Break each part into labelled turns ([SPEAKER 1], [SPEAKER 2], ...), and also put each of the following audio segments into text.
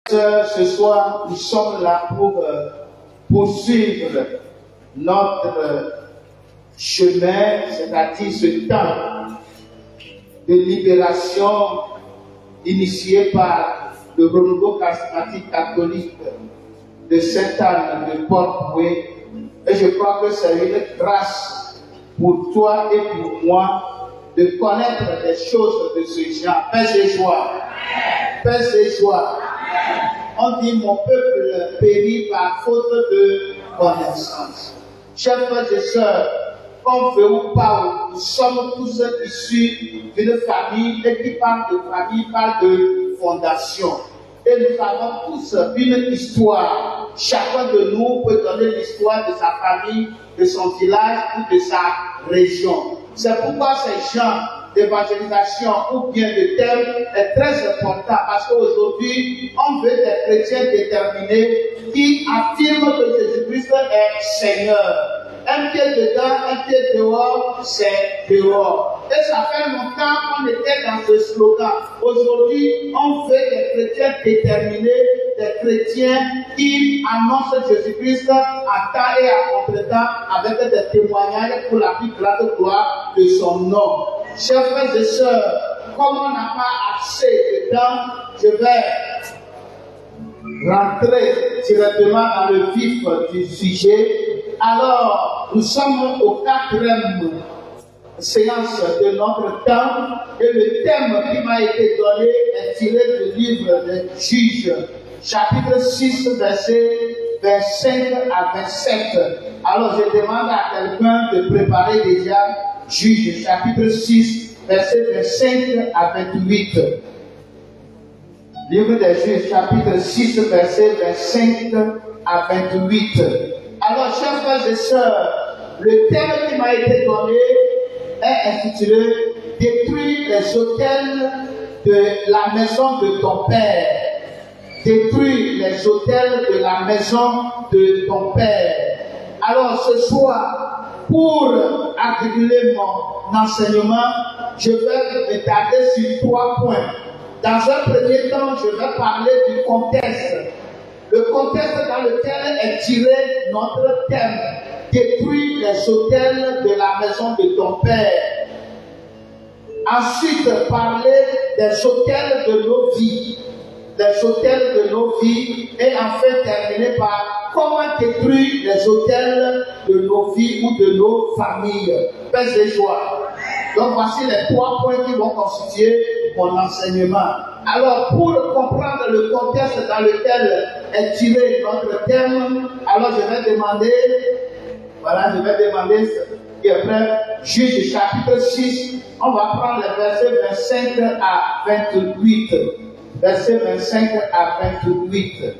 [SPEAKER 1] Ce soir, nous sommes là pour poursuivre notre chemin, c'est-à-dire ce temps de libération initié par le renouveau charismatique catholique de Sainte-Anne de Port-Boué. Et je crois que c'est une grâce pour toi et pour moi de connaître les choses de ce genre. Paix et joie. Paix et joie. On dit mon peuple périt par faute de connaissance. Chers frères et sœurs, qu'on veut ou pas, nous sommes tous issus d'une famille, et qui parle de famille, parle de fondation. Et nous avons tous une histoire. Chacun de nous peut donner l'histoire de sa famille, de son village ou de sa région. C'est pourquoi ces gens d'évangélisation ou bien de thème est très important, parce qu'aujourd'hui, on veut des chrétiens déterminés qui affirment que Jésus-Christ est Seigneur. Un pied dedans, un pied dehors, c'est dehors. Et ça fait longtemps qu'on était dans ce slogan. Aujourd'hui, on veut des chrétiens déterminés, des chrétiens qui annoncent Jésus-Christ à temps et à contre-temps avec des témoignages pour la plus grande gloire de son nom. Chers frères et sœurs, comme on n'a pas assez de temps, je vais rentrer directement dans le vif du sujet. Alors, nous sommes au 4e séance de notre temps et le thème qui m'a été donné est tiré du livre des Juges, chapitre 6, versets 25 à 27. Alors, je demande à quelqu'un de préparer déjà Juges, chapitre 6, versets 25 à 28. Livre des Juges, chapitre 6, versets 25 à 28. Alors, chers frères et sœurs, le thème qui m'a été donné est intitulé « Détruire les autels de la maison de ton Père ». Détruire les autels de la maison de ton Père. Alors, ce soir, pour articuler mon enseignement, je vais m'attarder sur 3 points. Dans un premier temps, je vais parler du contexte. Le contexte dans lequel est tiré notre thème, détruire les autels de la maison de ton Père. Ensuite, parler des autels de nos vies, les autels de nos vies, et enfin terminer par comment détruire les autels de nos vies ou de nos familles. Paix et joie. Donc voici les 3 points qui vont constituer mon enseignement. Alors, pour comprendre le contexte dans lequel est tiré notre thème, alors je vais demander, et après, Juge chapitre 6, on va prendre les versets 25 à 28. Versets 25 à 28.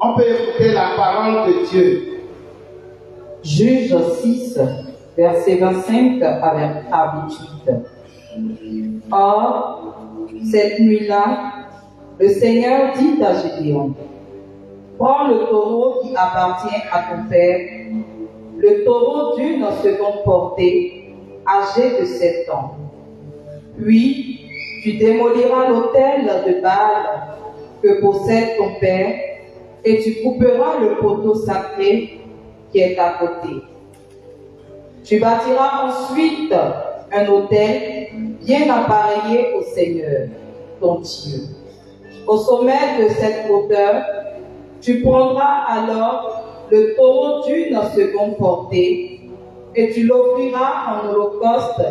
[SPEAKER 1] On peut écouter la parole de Dieu.
[SPEAKER 2] Juge 6, versets 25 à 28. Or, cette nuit-là, le Seigneur dit à Gédéon, prends le taureau qui appartient à ton père, le taureau d'une seconde portée, âgé de 7 ans. Puis, tu démoliras l'autel de Baal que possède ton père, et tu couperas le poteau sacré qui est à côté. Tu bâtiras ensuite un autel bien appareillé au Seigneur, ton Dieu. Au sommet de cette hauteur, tu prendras alors le taureau d'une seconde portée et tu l'offriras en holocauste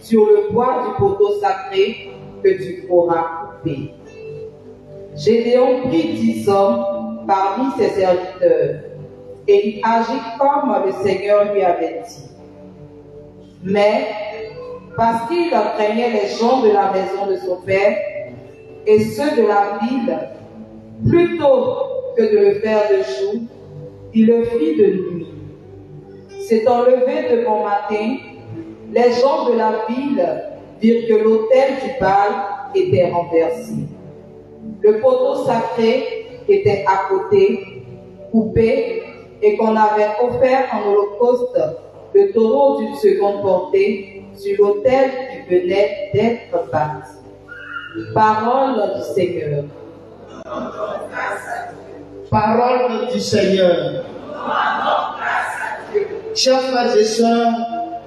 [SPEAKER 2] sur le bois du poteau sacré que tu auras coupé. Gédéon prit 10 hommes parmi ses serviteurs et il agit comme le Seigneur lui avait dit. Mais, parce qu'il craignait les gens de la maison de son père et ceux de la ville, plutôt que de le faire de jour, il le fit de nuit. S'étant levé de bon matin, les gens de la ville virent que l'autel du Baal était renversé. Le poteau sacré était à côté, coupé, et qu'on avait offert en holocauste le taureau d'une seconde portée sur l'autel qui venait d'être bâti. Parole du Seigneur.
[SPEAKER 1] Parole du Seigneur. Chers frères et sœurs,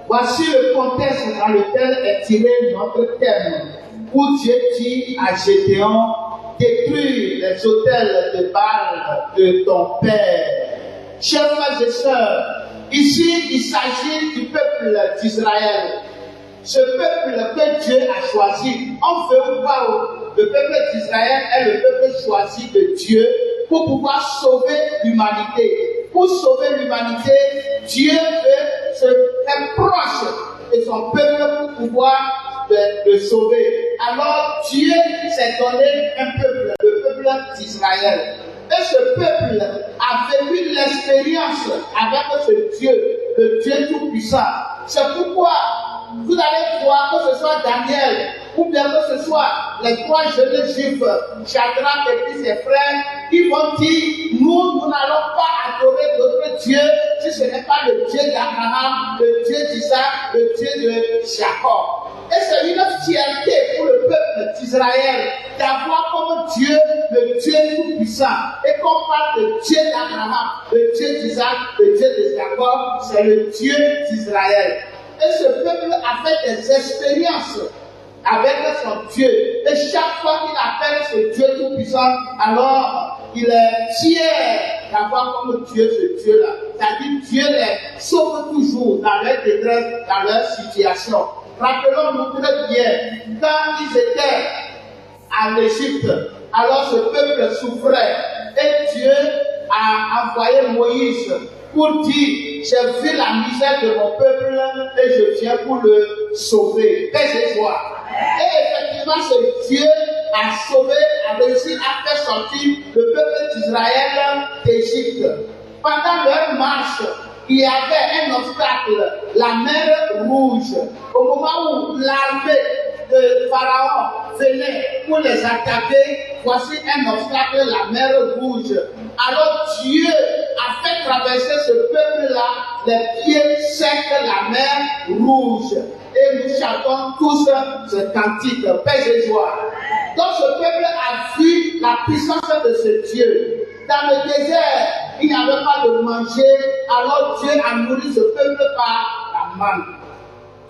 [SPEAKER 1] voici le contexte dans lequel est tiré notre thème, où Dieu dit à Gédéon: détruis les autels de Baal de ton père. Chers frères et sœurs, ici il s'agit du peuple d'Israël. Ce peuple que Dieu a choisi, on veut voir le peuple d'Israël est le peuple choisi de Dieu pour pouvoir sauver l'humanité. Pour sauver l'humanité, Dieu veut se faire proche de son peuple pour pouvoir le sauver. Alors Dieu s'est donné un peuple, le peuple d'Israël. Et ce peuple a vécu l'expérience avec ce Dieu, le Dieu Tout-Puissant. C'est pourquoi vous allez voir que ce soit Daniel, ou bien que ce soit les trois jeunes juifs, Shadrach et puis ses frères, ils vont dire: nous n'allons pas adorer d'autres dieux si ce n'est pas le Dieu d'Abraham, le Dieu d'Isaac, le Dieu de Jacob. Et c'est une fierté pour le peuple d'Israël d'avoir comme Dieu le Dieu Tout-Puissant. Et qu'on parle de Dieu d'Abraham, le Dieu d'Isaac, le Dieu de Jacob, c'est le Dieu d'Israël. Et ce peuple a fait des expériences avec son Dieu. Et chaque fois qu'il appelle ce Dieu Tout-Puissant, alors il est fier d'avoir comme Dieu ce Dieu-là. C'est-à-dire Dieu les sauve toujours dans leur détresse, dans leur situation. Rappelons-nous très bien, quand ils étaient en Égypte, alors ce peuple souffrait. Et Dieu a envoyé Moïse pour dire: j'ai vu la misère de mon peuple et je viens pour le sauver. Paix et joie. Et effectivement, ce Dieu a sauvé, a réussi à faire sortir le peuple d'Israël d'Égypte. Pendant leur marche, il y avait un obstacle, la mer Rouge. Au moment où l'armée de Pharaon venait pour les attaquer, voici un obstacle, la mer Rouge. Alors Dieu a fait traverser ce peuple-là les pieds secs de la mer Rouge. Et nous chantons tous ce cantique, paix et joie. Donc ce peuple a vu la puissance de ce Dieu. Dans le désert, il n'y avait pas de manger, alors Dieu a nourri ce peuple par la manne.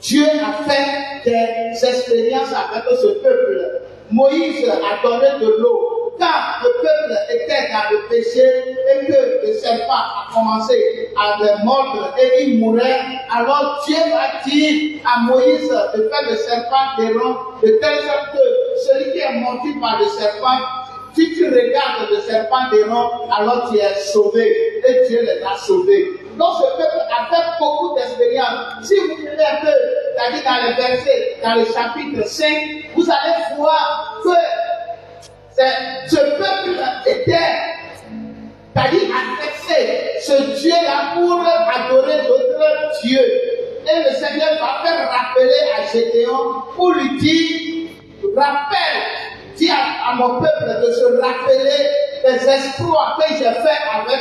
[SPEAKER 1] Dieu a fait des expériences avec ce peuple. Moïse a donné de l'eau. Quand le peuple était dans le péché et que le serpent a commencé à les mordre et il mourait, alors Dieu a dit à Moïse de faire le serpent d'Aaron de telle sorte que celui qui est mordu par le serpent, si tu regardes le serpent d'Aaron, alors tu es sauvé. Et Dieu les a sauvés. Donc ce peuple a fait beaucoup d'expériences. Si vous lisez un peu, c'est-à-dire dans les versets, dans le chapitre 5, vous allez voir que ce peuple était, c'est-à-dire affecté ce Dieu-là pour adorer d'autres dieux. Et le Seigneur va faire rappeler à Gédéon pour lui dire: rappelle, dis à mon peuple de se rappeler des exploits que j'ai faits avec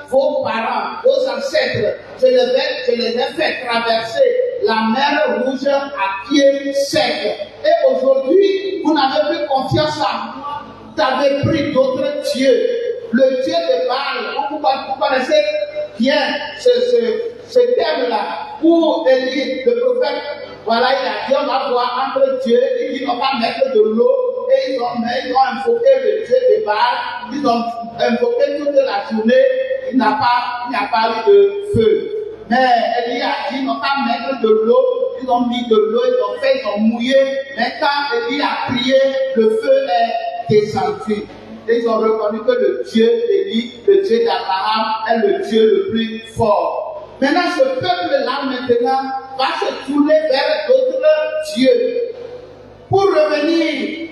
[SPEAKER 1] vos parents, vos ancêtres. Je les ai fait traverser la mer Rouge à pied sec. Et aujourd'hui, vous n'avez plus confiance en moi. Vous avez pris d'autres dieux. Le Dieu de Baal, vous connaissez bien ce terme-là, où Élie, le prophète, voilà, il a dit: on va voir entre Dieu, et dit: on va mettre de l'eau, et ils ont invoqué le Dieu de Baal, ils ont invoqué toute la journée, il n'y a pas eu de feu. Mais Élie a dit: on va mettre de l'eau, ils ont mis de l'eau, ils ont mouillé, mais quand Élie a prié, le feu est descendu. Et ils ont reconnu que le Dieu d'Élie, le Dieu d'Abraham, est le Dieu le plus fort. Maintenant, ce peuple-là, maintenant, va se tourner vers d'autres dieux. Pour revenir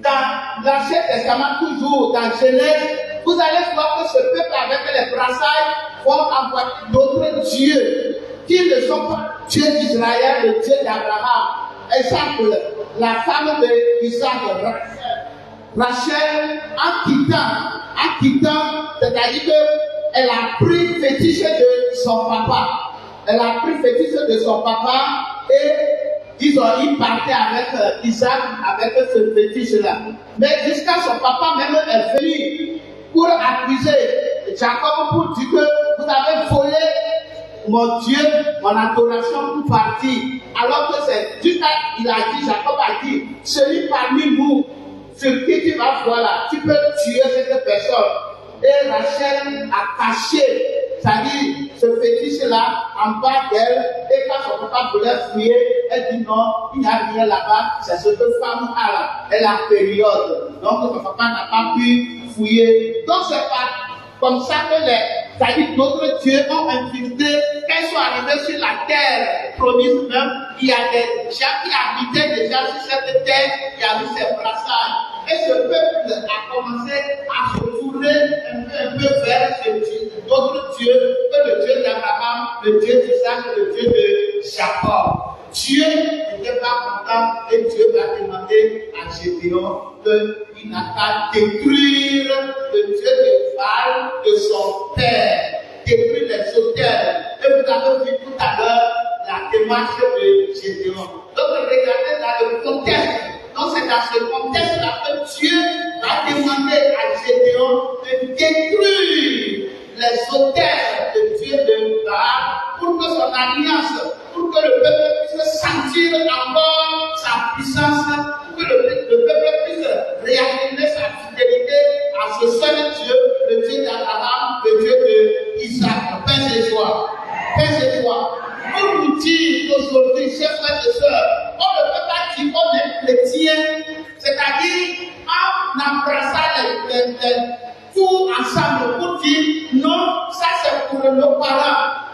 [SPEAKER 1] dans l'Ancien Testament, toujours dans Genèse, vous allez voir que ce peuple avec les brassailles vont avoir d'autres dieux qui ne sont pas Dieu d'Israël, le Dieu d'Abraham. Exemple, la femme d'Isaac, Rachel, en quittant, c'est-à-dire qu'elle a pris fétiche de son papa. Elle a pris fétiche de son papa et ils partaient avec Isaac, avec ce fétiche-là. Mais jusqu'à son papa même est venu pour accusé Jacob pour dire que vous avez volé mon Dieu, mon adoration pour partir. Alors que c'est Dieu il a dit, Jacob a dit, celui parmi nous, sur qui tu vas voir là, tu peux tuer cette personne. Et Rachel a caché, c'est-à-dire ce fétiche-là en bas d'elle, et quand son papa voulait fouiller, elle dit non, il n'y a rien là-bas, c'est ce que femme a là, elle a période. Donc son papa n'a pas pu fouiller. Donc c'est pas comme ça que c'est-à-dire d'autres dieux ont infiltré, quand ils sont arrivés sur la terre promise même, il y a des gens qui habitaient déjà sur cette terre, il y a eu ces brassages. Et ce peuple a commencé à se tourner un peu vers d'autres dieux, que le Dieu d'Abraham, le Dieu d'Isaac, le Dieu de Jacob. Dieu n'était pas content et Dieu va demander à Gédéon qu'il n'a qu'à détruire le Dieu de Baal de son père, détruire les autels. Et vous avez vu tout à l'heure la démarche de Gédéon. Donc regardez dans le contexte. Donc c'est dans ce contexte-là que Dieu va demander à Gédéon de détruire les autels de Dieu de Baal pour que son alliance, pour que le peuple puisse sentir encore sa puissance, pour que le peuple puisse réaffirmer sa fidélité à ce seul Dieu, le Dieu d'Abraham, le Dieu d'Isaac. Père et joie. Père et joie. Pour nous dire aujourd'hui, chers frères et sœurs, on ne peut pas dire qu'on est chrétien, c'est-à-dire en embrassant tout ensemble pour dire non, ça c'est pour nos parents.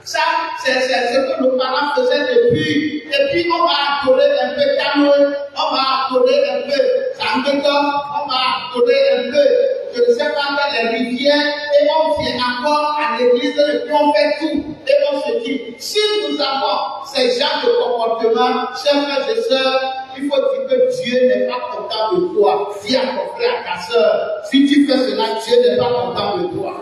[SPEAKER 1] Ça, c'est ce que nos parents faisaient depuis. Et puis, on va adorer un peu Cameroun, on va adorer un peu Sangoto, on va adorer un peu, je ne sais pas, les rivières, et on vient encore à l'église, et puis on fait tout. Et on se dit, si nous avons ces genres de comportements, chers frères et sœurs, il faut dire que Dieu n'est pas content de toi. Dis à ton frère, à ta sœur, si tu fais cela, Dieu n'est pas content de toi.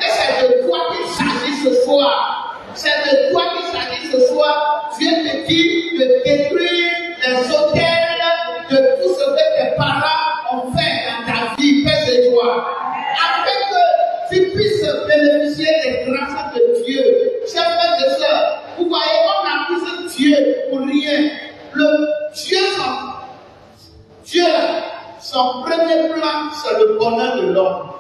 [SPEAKER 1] Et c'est de toi qu'il s'agit ce soir. C'est de toi qu'il s'agit ce soir. Dieu te dit de détruire les autels de tout ce que tes parents ont fait dans ta vie, paix et joie. Afin que tu puisses bénéficier des grâces de Dieu. Chers frères et sœurs, vous voyez, on accuse Dieu pour rien. Dieu, son premier plan, c'est le bonheur de l'homme.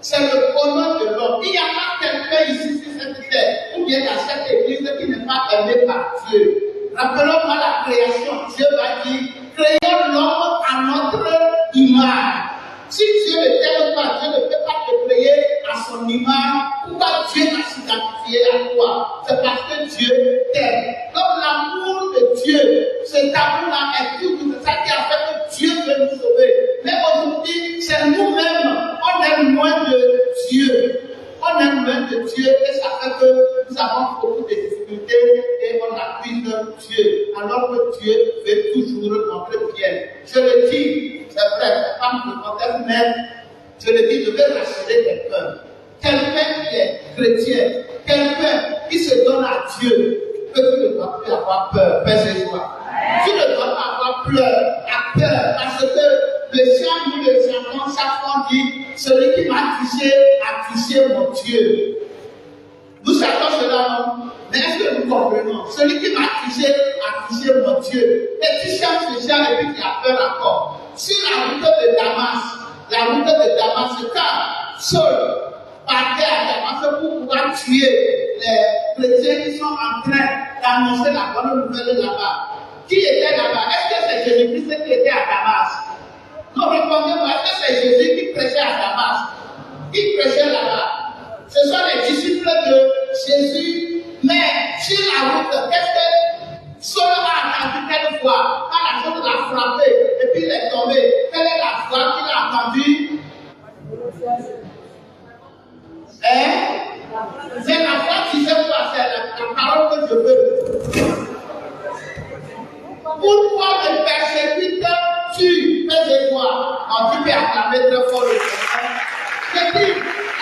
[SPEAKER 1] C'est le bonheur de l'homme. Il n'y a pas quelqu'un ici sur cette terre, ou bien dans cette église qui n'est pas aimé par Dieu. Rappelons-moi la création. Dieu va dire, créons l'homme à notre image. Si Dieu ne t'aime pas, Dieu ne peut pas te créer à son image. Pourquoi Dieu va s'identifier à toi? C'est parce que Dieu t'aime. Donc l'amour de Dieu, cet amour-là est tout. C'est ça qui a fait que Dieu veut nous sauver. Mais aujourd'hui, c'est nous-mêmes, on est loin de Dieu. On est loin de Dieu et ça fait que nous avons beaucoup de difficultés et on accuse Dieu. Alors que Dieu veut toujours notre bien. Je le dis, c'est vrai, c'est pas mon contexte, mais je le dis, je vais rassurer quelqu'un. Quelqu'un qui est chrétien, quelqu'un qui se donne à Dieu, que tu ne dois plus avoir peur, père et joie. Tu ne dois pas avoir peur, parce que le chant, nous le chantons, chaque fois dit, celui qui m'a touché a touché mon Dieu. Nous chantons cela, non? Mais est-ce que nous comprenons? Celui qui m'a touché a touché mon Dieu. Et tu chantes ce chant et puis tu as peur encore. Sur la route de Damas, quand Saul partait à Damas pour pouvoir tuer les chrétiens qui sont en train d'annoncer la bonne nouvelle là-bas. Qui était là-bas? Est-ce que c'est Jésus-Christ qui était à Damas? Non, répondez-moi, est-ce que c'est Jésus qui prêchait à Damas? Qui prêchait là-bas? Ce sont les disciples de Jésus. Mais sur la route, qu'est-ce que Saul a entendu telle fois? Quand la chose l'a frappé et puis il est tombé, quelle est la voix qu'il a entendue? C'est la voix